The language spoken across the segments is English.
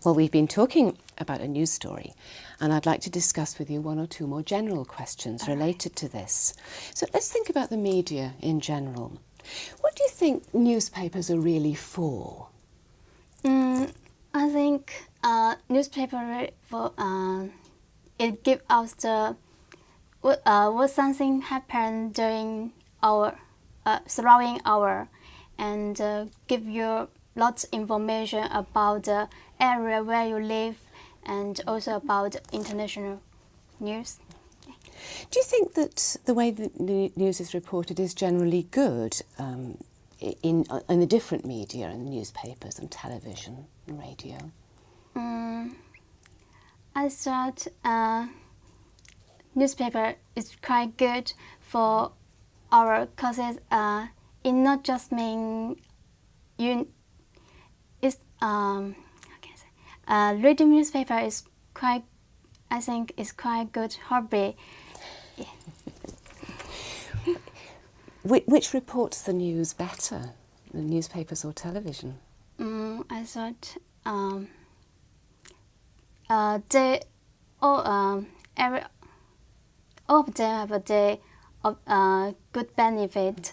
Well, we've been talking about a news story, and I'd like to discuss with you one or two more general questions related to this. So let's think about the media in general. What do you think newspapers are really for? I think newspaper for it gives us the what something happened during our surrounding our, and give you lots of information about the area where you live, and also about international news. Do you think that the way the news is reported is generally good in the different media, in newspapers and television and radio? I thought newspaper is quite good for our causes. It not just mean you. It's how can I say? Reading newspaper is quite. I think is quite good hobby. Yeah. Which reports the news better, the newspapers or television? I thought they all of them have a day of good benefit,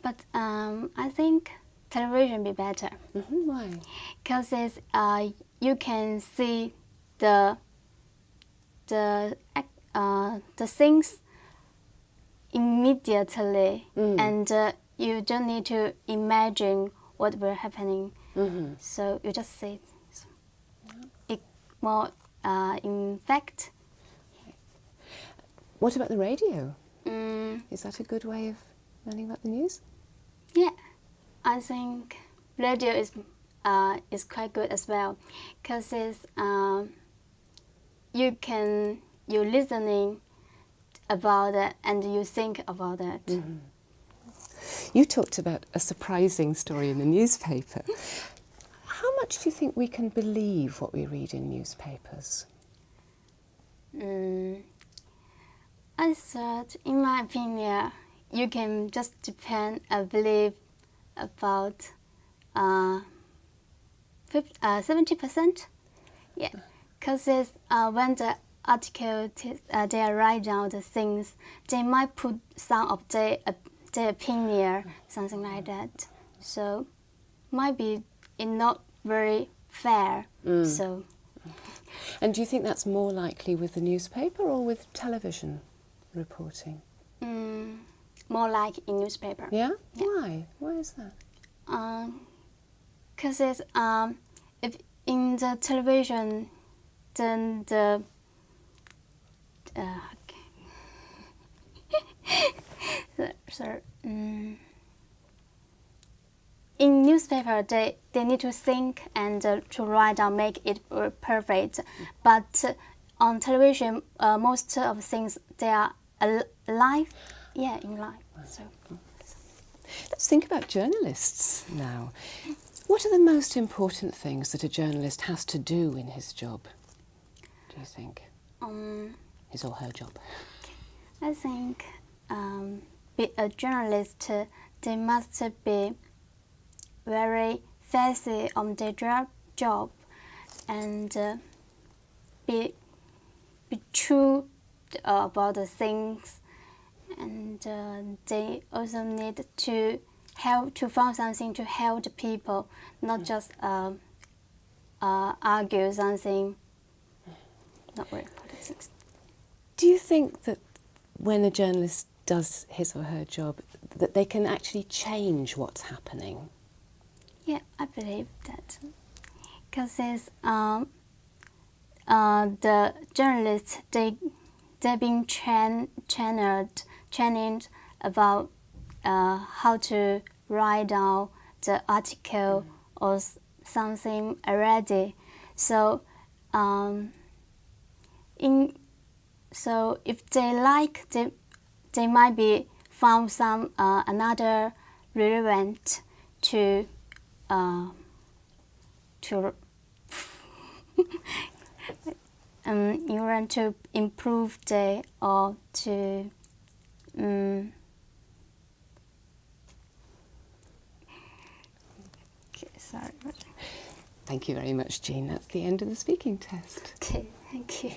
but I think television be better. Why? Because you can see the things immediately, and you don't need to imagine what will happening. So you just see it more in fact. What about the radio? Is that a good way of learning about the news? Yeah, I think radio is quite good as well, because it's you listening about it and you think about it. You talked about a surprising story in the newspaper. How much do you think we can believe what we read in newspapers? I thought, in my opinion, you can just depend and believe about 70%. Yeah, because when the article they write down the things, they might put some of their opinion, something like that. So might be not very fair. So. And do you think that's more likely with the newspaper or with television reporting? More like in newspaper. Yeah? Why? Why is that? Because it's if in the television, then the in newspaper they need to think and to write down, make it perfect. But on television, most of things they are alive. Yeah, in life. So. Let's think about journalists now. What are the most important things that a journalist has to do in his job, do you think? His or her job? I think be a journalist, they must be very faithful on their job, and be true about the things, and they also need to help to find something to help the people, not just argue something. Not really politics. Do you think that when a journalist does his or her job, that they can actually change what's happening? Yeah, I believe that, because the journalists they've been trained about how to write down the article or something already. So so if they like, they might be found some another relevant to in order to improve the or to okay, sorry. Thank you very much, Jean. That's the end of the speaking test. Okay, thank you.